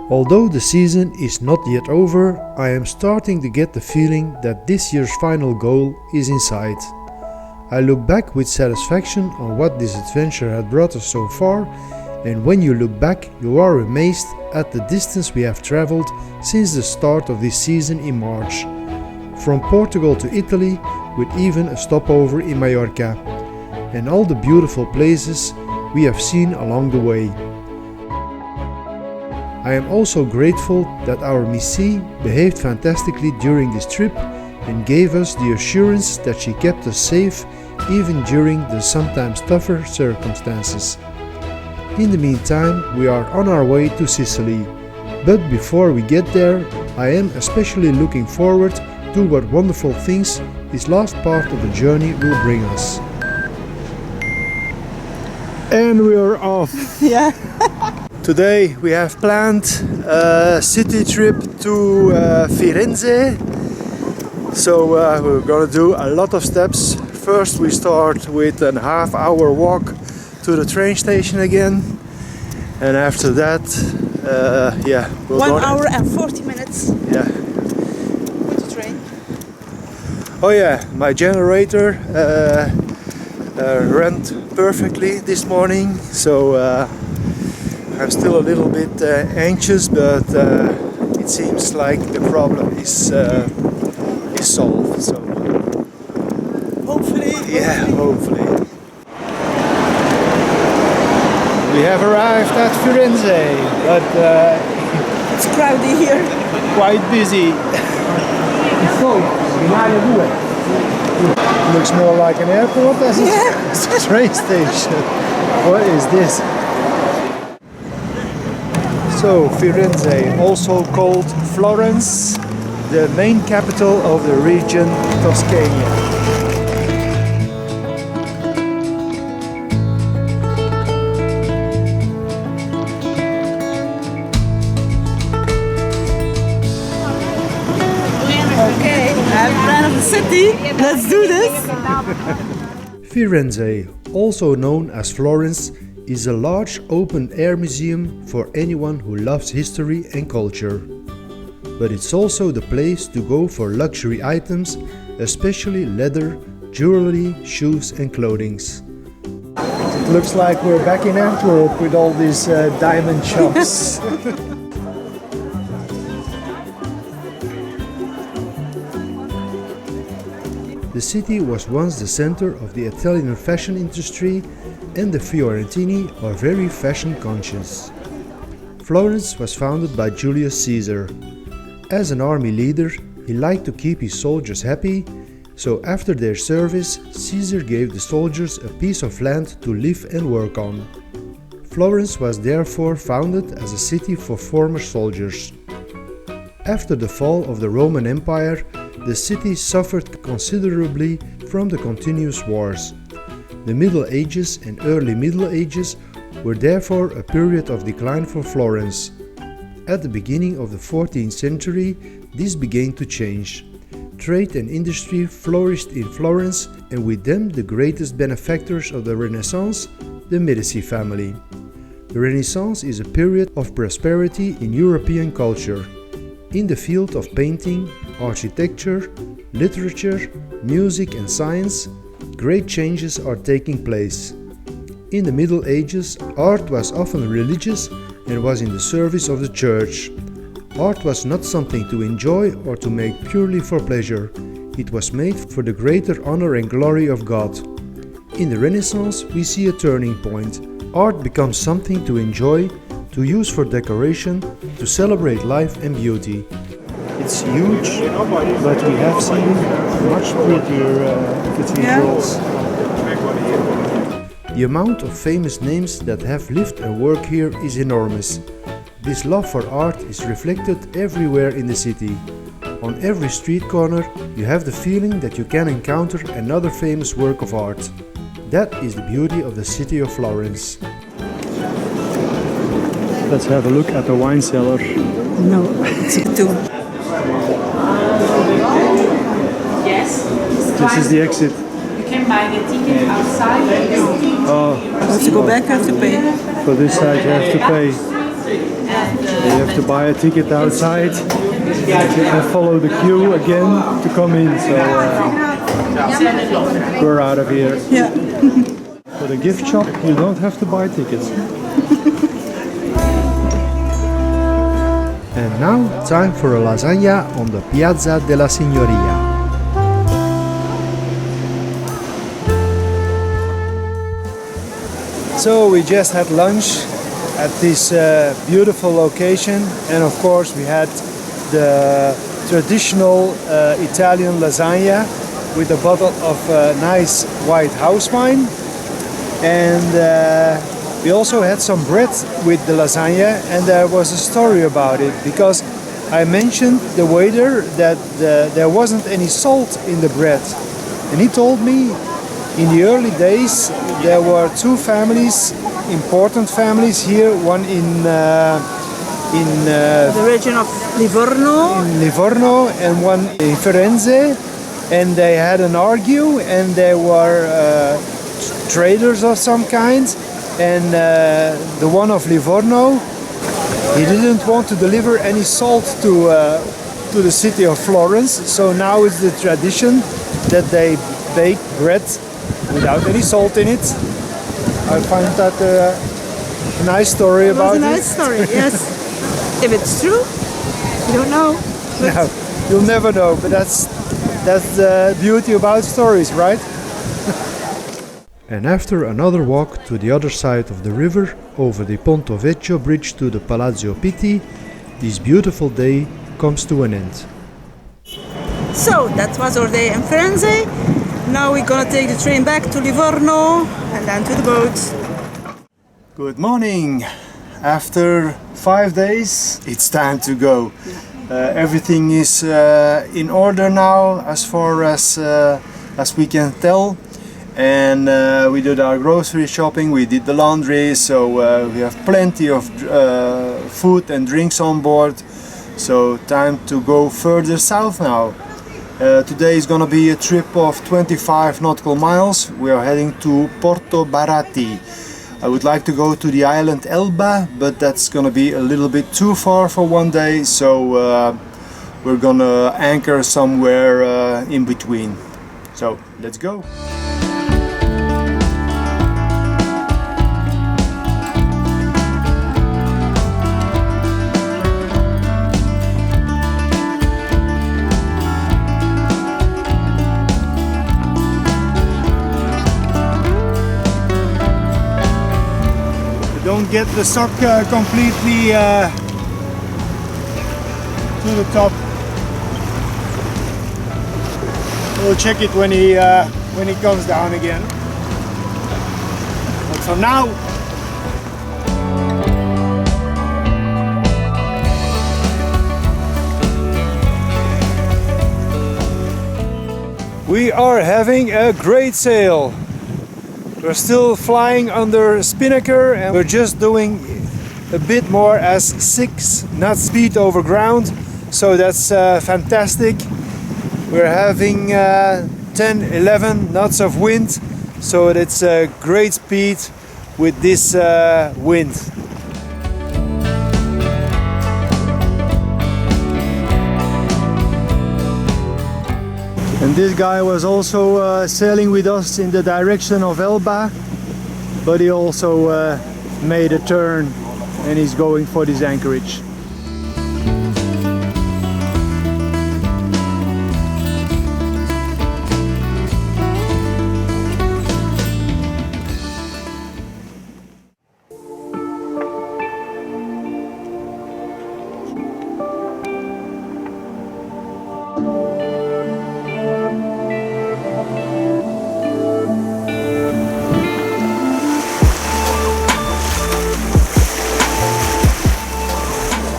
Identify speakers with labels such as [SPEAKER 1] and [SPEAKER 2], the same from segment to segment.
[SPEAKER 1] Although the season is not yet over, I am starting to get the feeling that this year's final goal is in sight. I look back with satisfaction on what this adventure had brought us so far, and when you look back, you are amazed at the distance we have traveled since the start of this season in March. From Portugal to Italy, with even a stopover in Mallorca, and all the beautiful places we have seen along the way. I am also grateful that our Missy behaved fantastically during this trip and gave us the assurance that she kept us safe even during the sometimes tougher circumstances. In the meantime, we are on our way to Sicily, but before we get there, I am especially looking forward to what wonderful things this last part of the journey will bring us. And we are off!
[SPEAKER 2] Yeah.
[SPEAKER 1] Today we have planned a city trip to Firenze. So we're gonna do a lot of steps. First we start with a half-hour walk to the train station again, and after that, we'll
[SPEAKER 2] 1 hour and 40 minutes.
[SPEAKER 1] Yeah.
[SPEAKER 2] With the train.
[SPEAKER 1] Oh yeah, my generator ran perfectly this morning, so I'm still a little bit anxious, but it seems like the problem is solved. So
[SPEAKER 2] hopefully.
[SPEAKER 1] Yeah, hopefully. We have arrived at Firenze, but
[SPEAKER 2] it's crowded here.
[SPEAKER 1] Quite busy. Looks more like an airport as a train station. What is this? So Firenze, also called Florence, the main capital of the region Toscania.
[SPEAKER 2] Okay, I'm plan of the city. Let's do this.
[SPEAKER 1] Firenze, also known as Florence, is a large open-air museum for anyone who loves history and culture. But it's also the place to go for luxury items, especially leather, jewelry, shoes and clothings. It looks like we're back in Antwerp with all these diamond shops. The city was once the center of the Italian fashion industry, and the Fiorentini are very fashion conscious. Florence was founded by Julius Caesar. As an army leader, he liked to keep his soldiers happy, so after their service, Caesar gave the soldiers a piece of land to live and work on. Florence was therefore founded as a city for former soldiers. After the fall of the Roman Empire, the city suffered considerably from the continuous wars. The Middle Ages and early Middle Ages were therefore a period of decline for Florence. At the beginning of the 14th century, this began to change. Trade and industry flourished in Florence, and with them the greatest benefactors of the Renaissance, the Medici family. The Renaissance is a period of prosperity in European culture. In the field of painting, architecture, literature, music and science, great changes are taking place. In the Middle Ages, art was often religious and was in the service of the church. Art was not something to enjoy or to make purely for pleasure. It was made for the greater honor and glory of God. In the Renaissance, we see a turning point. Art becomes something to enjoy, to use for decoration, to celebrate life and beauty. It's huge, but we have seen much prettier cathedrals. The amount of famous names that have lived and worked here is enormous. This love for art is reflected everywhere in the city. On every street corner, you have the feeling that you can encounter another famous work of art. That is the beauty of the city of Florence. Let's have a look at the wine cellar.
[SPEAKER 2] No, it's a tomb.
[SPEAKER 3] Yes.
[SPEAKER 1] This is the exit.
[SPEAKER 3] You can buy the ticket outside.
[SPEAKER 1] Oh,
[SPEAKER 2] Have to go back, have to pay.
[SPEAKER 1] for this side you have to pay. You have to buy a ticket outside and follow the queue again to come in. So we're out of here.
[SPEAKER 2] Yeah.
[SPEAKER 1] For the gift shop, you don't have to buy tickets. And now, time for a lasagna on the Piazza della Signoria. So we just had lunch at this beautiful location, and of course we had the traditional Italian lasagna with a bottle of nice white house wine, and we also had some bread with the lasagna, and there was a story about it because I mentioned the waiter that there wasn't any salt in the bread, and he told me in the early days there were two families, important families here, one in
[SPEAKER 2] The region of Livorno.
[SPEAKER 1] And one in Florence, and they had an argue, and they were traders of some kind, and the one of Livorno, he didn't want to deliver any salt to the city of Florence, so now it's the tradition that they bake bread without any salt in it. I find that a nice story about it.
[SPEAKER 2] It was a nice story, yes. If it's true, you don't know.
[SPEAKER 1] No, you'll never know, but that's the beauty about stories, right? And after another walk to the other side of the river, over the Ponto Vecchio bridge to the Palazzo Pitti, this beautiful day comes to an end.
[SPEAKER 2] So that was our day in Florence. Now we're gonna take the train back to Livorno and then to the boat.
[SPEAKER 1] Good morning! After 5 days, it's time to go. Everything is in order now, as far as we can tell. And we did our grocery shopping, we did the laundry, so we have plenty of food and drinks on board. So time to go further south now. Today is gonna be a trip of 25 nautical miles. We are heading to Porto Baratti. I would like to go to the island Elba, but that's gonna be a little bit too far for one day, so we're gonna anchor somewhere in between. So let's go. Don't get the sock completely to the top. We'll check it when he comes down again. But for now, we are having a great sail. We're still flying under spinnaker, and we're just doing a bit more as 6 knot speed over ground, so that's fantastic. We're having 10-11 knots of wind, so it's a great speed with this wind. And this guy was also sailing with us in the direction of Elba, but he also made a turn and he's going for this anchorage.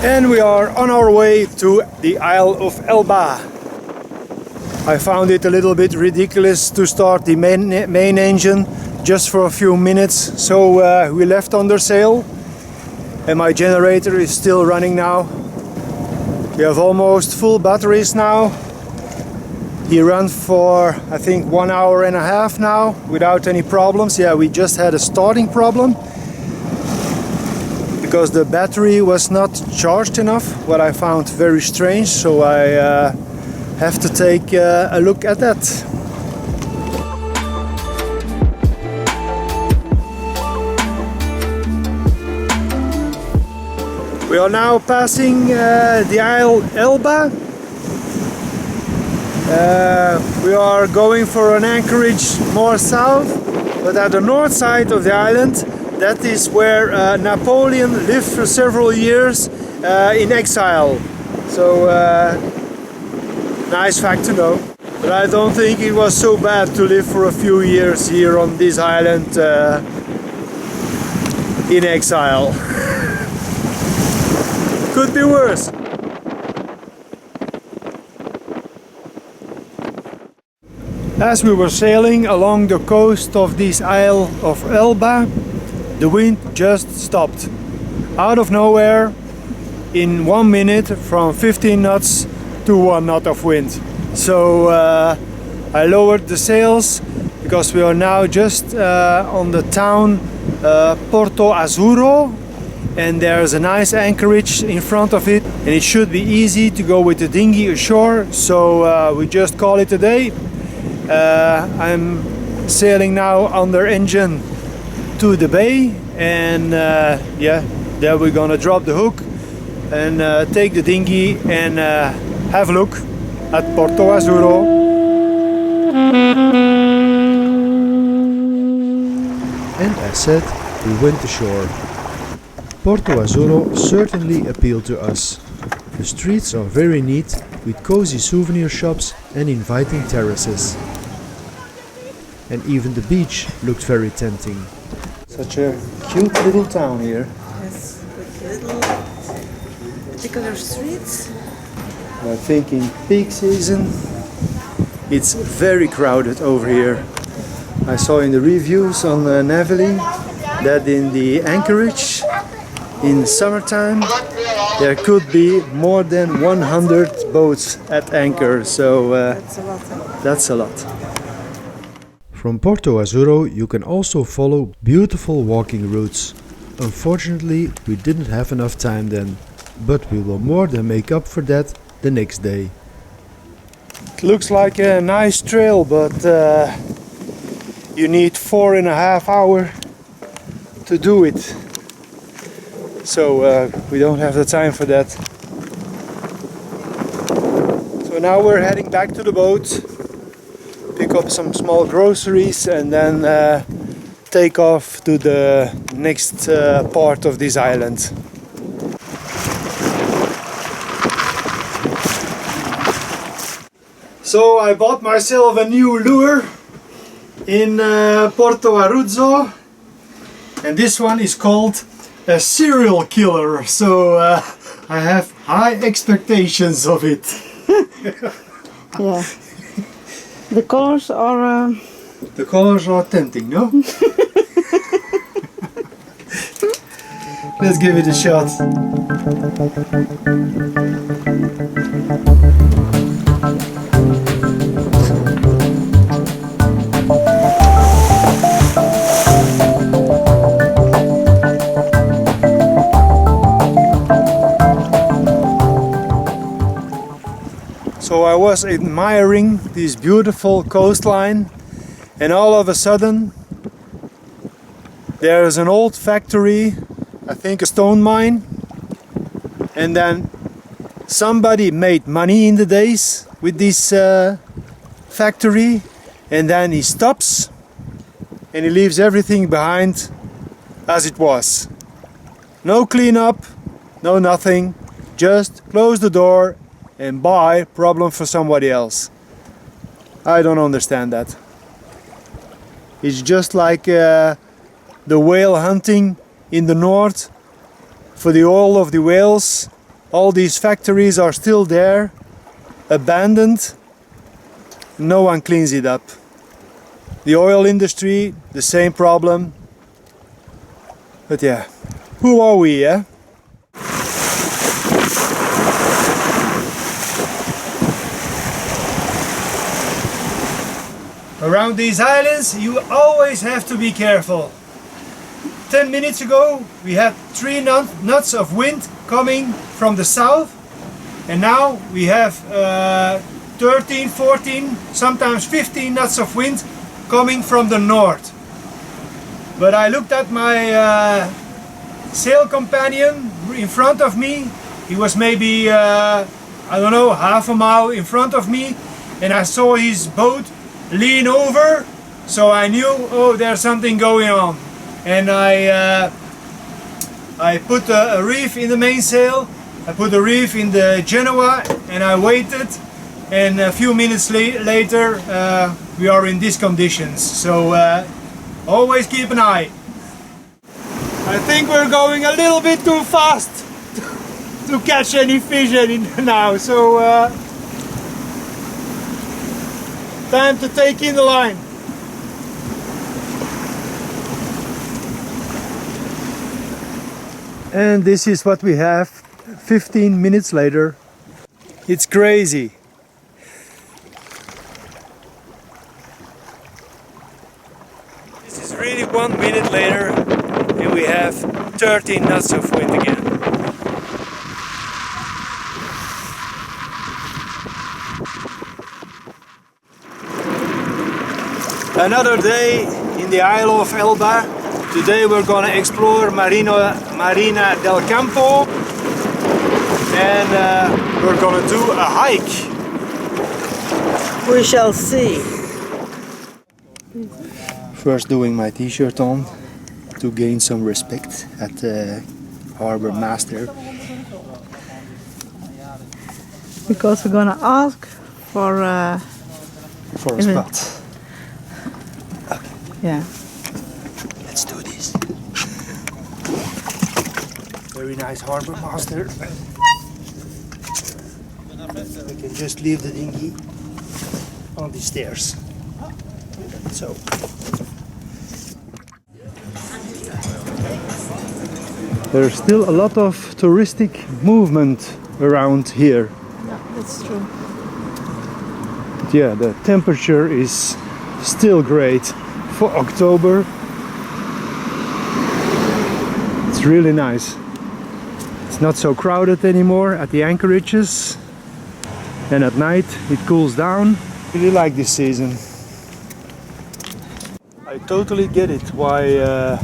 [SPEAKER 1] And we are on our way to the Isle of Elba. I found it a little bit ridiculous to start the main engine just for a few minutes, so we left under sail, and my generator is still running now. We have almost full batteries now. He ran for I think 1 hour and a half now without any problems. Yeah, we just had a starting problem. The because the battery was not charged enough, what I found very strange, so I have to take a look at that. We are now passing the Isle Elba. We are going for an anchorage more south, but at the north side of the island, that is where Napoleon lived for several years in exile. So nice fact to know. But I don't think it was so bad to live for a few years here on this island in exile. Could be worse. As we were sailing along the coast of this Isle of Elba, the wind just stopped. Out of nowhere, in 1 minute, from 15 knots to 1 knot of wind. So I lowered the sails because we are now just on the town Porto Azzurro, and there's a nice anchorage in front of it, and it should be easy to go with the dinghy ashore, so we just call it a day. I'm sailing now under engine to the bay, and yeah, there we're gonna drop the hook and take the dinghy and have a look at Porto Azzurro.
[SPEAKER 4] And as said, we went ashore. Porto Azzurro certainly appealed to us. The streets are very neat, with cozy souvenir shops and inviting terraces. And even the beach looked very tempting.
[SPEAKER 1] Such a cute little town here.
[SPEAKER 2] Yes, with little particular streets.
[SPEAKER 1] I think in peak season it's very crowded over here. I saw in the reviews on Navily that in the anchorage in summertime there could be more than 100 boats at anchor, so
[SPEAKER 2] That's a lot.
[SPEAKER 1] that's a lot.
[SPEAKER 4] From Porto Azzurro you can also follow beautiful walking routes. Unfortunately, we didn't have enough time then, but we will more than make up for that the next day.
[SPEAKER 1] It looks like a nice trail, but you need 4.5 hours to do it. So we don't have the time for that. So now we're heading back to the boat, pick up some small groceries, and then take off to the next part of this island. So I bought myself a new lure in Porto Azzurro, and this one is called a serial killer, so I have high expectations of it.
[SPEAKER 2] Yeah. The colors are...
[SPEAKER 1] The colors are tempting, no? Let's give it a shot. So I was admiring this beautiful coastline, and all of a sudden there's an old factory, I think a stone mine, and then somebody made money in the days with this factory, and then he stops and he leaves everything behind as it was. No cleanup, no nothing, just close the door and buy problem for somebody else. I don't understand that. It's just like the whale hunting in the north for the oil of the whales. All these factories are still there, abandoned. No one cleans it up. The oil industry, the same problem. But yeah, who are we, eh? Around these islands you always have to be careful. 10 minutes ago we had 3 knots of wind coming from the south, and now we have 13, 14, sometimes 15 knots of wind coming from the north. But I looked at my sail companion in front of me. He was maybe, I don't know, half a mile in front of me, and I saw his boat lean over, so I knew, oh, there's something going on. And I put a reef in the mainsail, I put a reef in the Genoa, and I waited, and a few minutes later we are in these conditions. So always keep an eye. I think we're going a little bit too fast to catch any fish now, so time to take in the line. And this is what we have 15 minutes later. It's crazy. This is really 1 minute later, and we have 13 knots of wind again. Another day in the Isle of Elba. Today we're going to explore Marina del Campo, and we're going to do a hike.
[SPEAKER 2] We shall see.
[SPEAKER 1] First doing my t-shirt on to gain some respect at the harbor master.
[SPEAKER 2] Because we're gonna ask for
[SPEAKER 1] A spot.
[SPEAKER 2] yeah.
[SPEAKER 1] Let's do this. Very nice harbor master. We can just leave the dinghy on the stairs. So. There's still a lot of touristic movement around here.
[SPEAKER 2] Yeah, that's true.
[SPEAKER 1] Yeah, the temperature is still great for October. It's really nice. It's not so crowded anymore at the anchorages, and at night it cools down. Really like this season. I totally get it why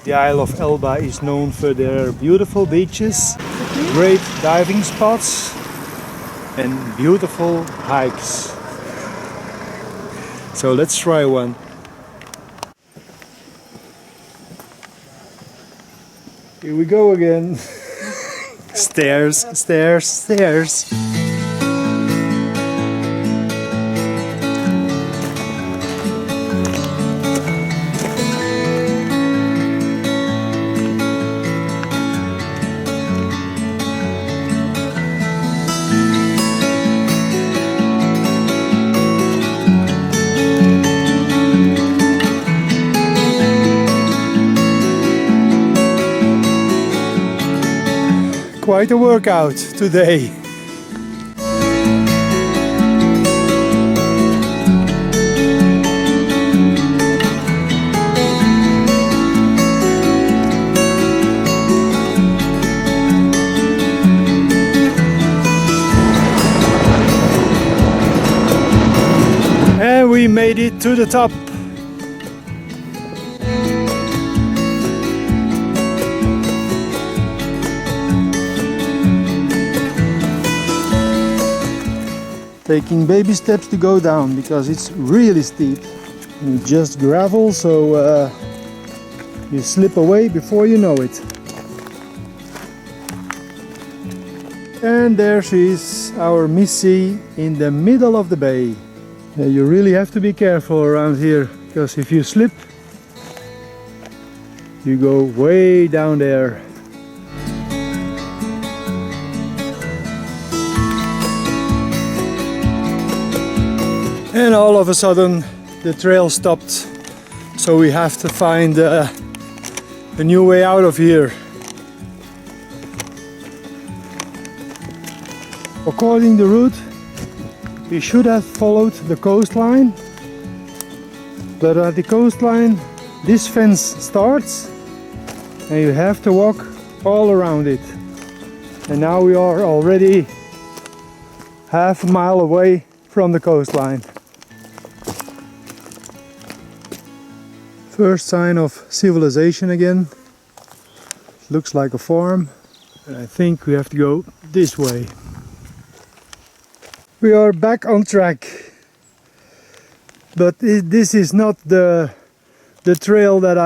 [SPEAKER 1] the Isle of Elba is known for their beautiful beaches, great diving spots, and beautiful hikes. So let's try one. Here we go again. Stairs, stairs, stairs. Quite a workout today. And we made it to the top. Taking baby steps to go down because it's really steep. And it's just gravel, so you slip away before you know it. And there she is, our Missy, in the middle of the bay. You really have to be careful around here, because if you slip, you go way down there. And all of a sudden the trail stopped, so we have to find a new way out of here. According to the route, we should have followed the coastline, but at the coastline this fence starts and you have to walk all around it. And now we are already half a mile away from the coastline. First sign of civilization again. Looks like a farm, and I think we have to go this way. We are back on track, but this is not the trail that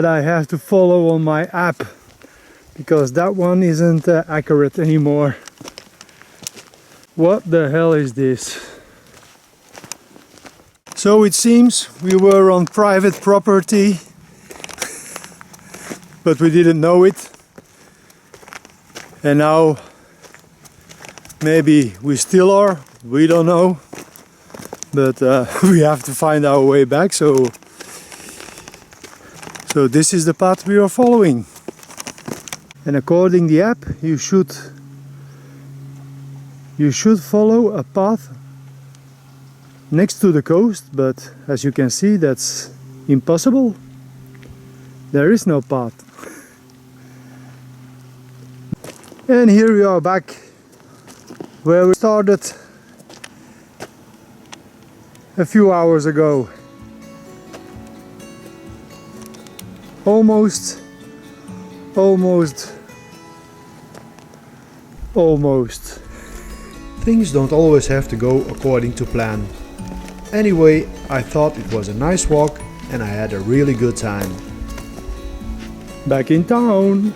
[SPEAKER 1] I have to follow on my app, because that one isn't accurate anymore. What the hell is this? So it seems we were on private property, but we didn't know it. And now maybe we still are, we don't know. But we have to find our way back, so this is the path we are following. And according to the app, you should follow a path next to the coast, but as you can see, that's impossible. There is no path. And here we are back where we started a few hours ago. Almost. Things don't always have to go according to plan. Anyway, I thought it was a nice walk and I had a really good time. Back in town.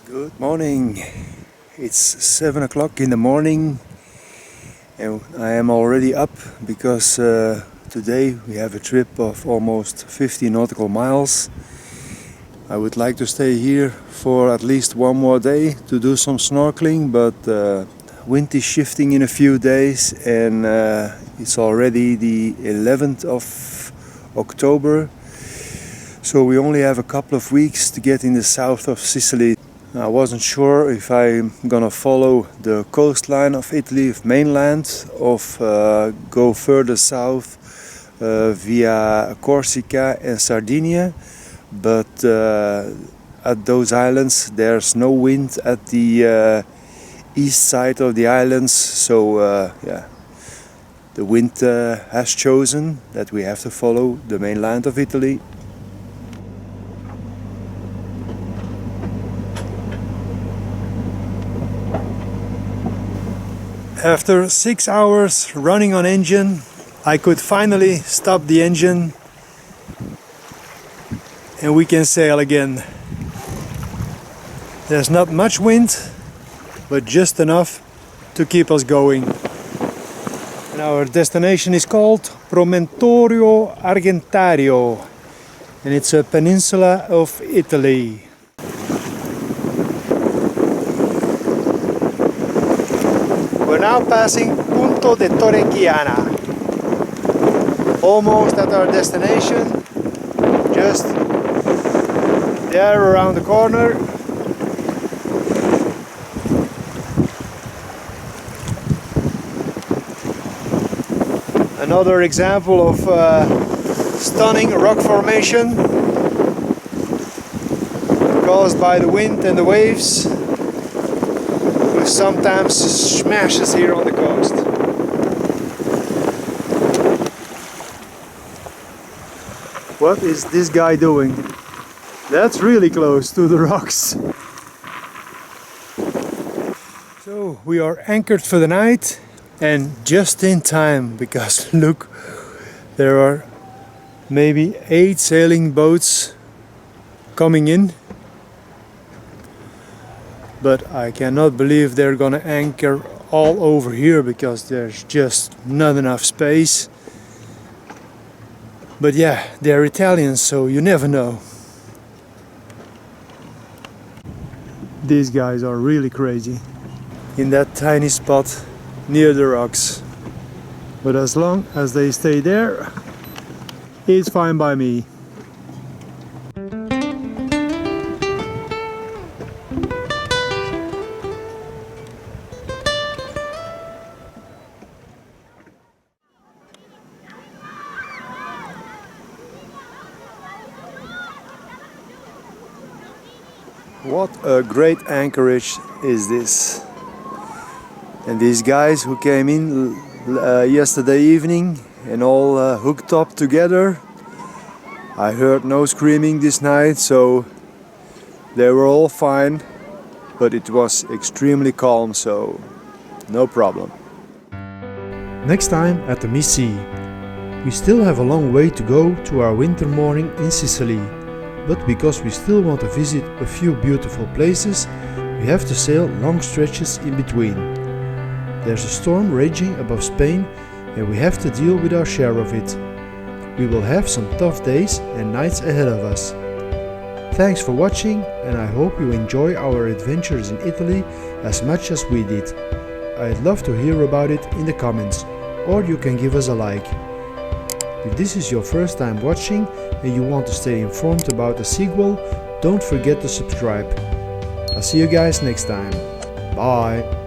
[SPEAKER 1] Good morning. It's 7 o'clock in the morning and I am already up because today we have a trip of almost 50 nautical miles. I would like to stay here for at least one more day to do some snorkeling, but wind is shifting in a few days and it's already the 11th of October, so we only have a couple of weeks to get in the south of Sicily. I wasn't sure if I'm gonna follow the coastline of Italy, of mainland, or go further south via Corsica and Sardinia, but at those islands there's no wind at the east side of the islands, so yeah, the wind has chosen that we have to follow the mainland of Italy. After 6 hours running on engine, I could finally stop the engine and we can sail again. There's not much wind, but just enough to keep us going. And our destination is called Promontorio Argentario, and it's a peninsula of Italy. We're now passing Punto de Torre-Chiana, almost at our destination, just there around the corner. Another example of stunning rock formation caused by the wind and the waves, which sometimes smashes here on the coast. What is this guy doing? That's really close to the rocks. So we are anchored for the night, and just in time, because look, there are maybe 8 sailing boats coming in, but I cannot believe they're gonna anchor all over here because there's just not enough space. But yeah, they're Italians, so you never know. These guys are really crazy in that tiny spot near the rocks. But as long as they stay there, it's fine by me. What a great anchorage is this. And these guys who came in yesterday evening and all hooked up together, I heard no screaming this night, so they were all fine, but it was extremely calm, so no problem.
[SPEAKER 4] Next time at the Missy. We still have a long way to go to our winter morning in Sicily, but because we still want to visit a few beautiful places, we have to sail long stretches in between. There's a storm raging above Spain and we have to deal with our share of it. We will have some tough days and nights ahead of us. Thanks for watching, and I hope you enjoy our adventures in Italy as much as we did. I'd love to hear about it in the comments, or you can give us a like. If this is your first time watching and you want to stay informed about the sequel, don't forget to subscribe. I'll see you guys next time. Bye!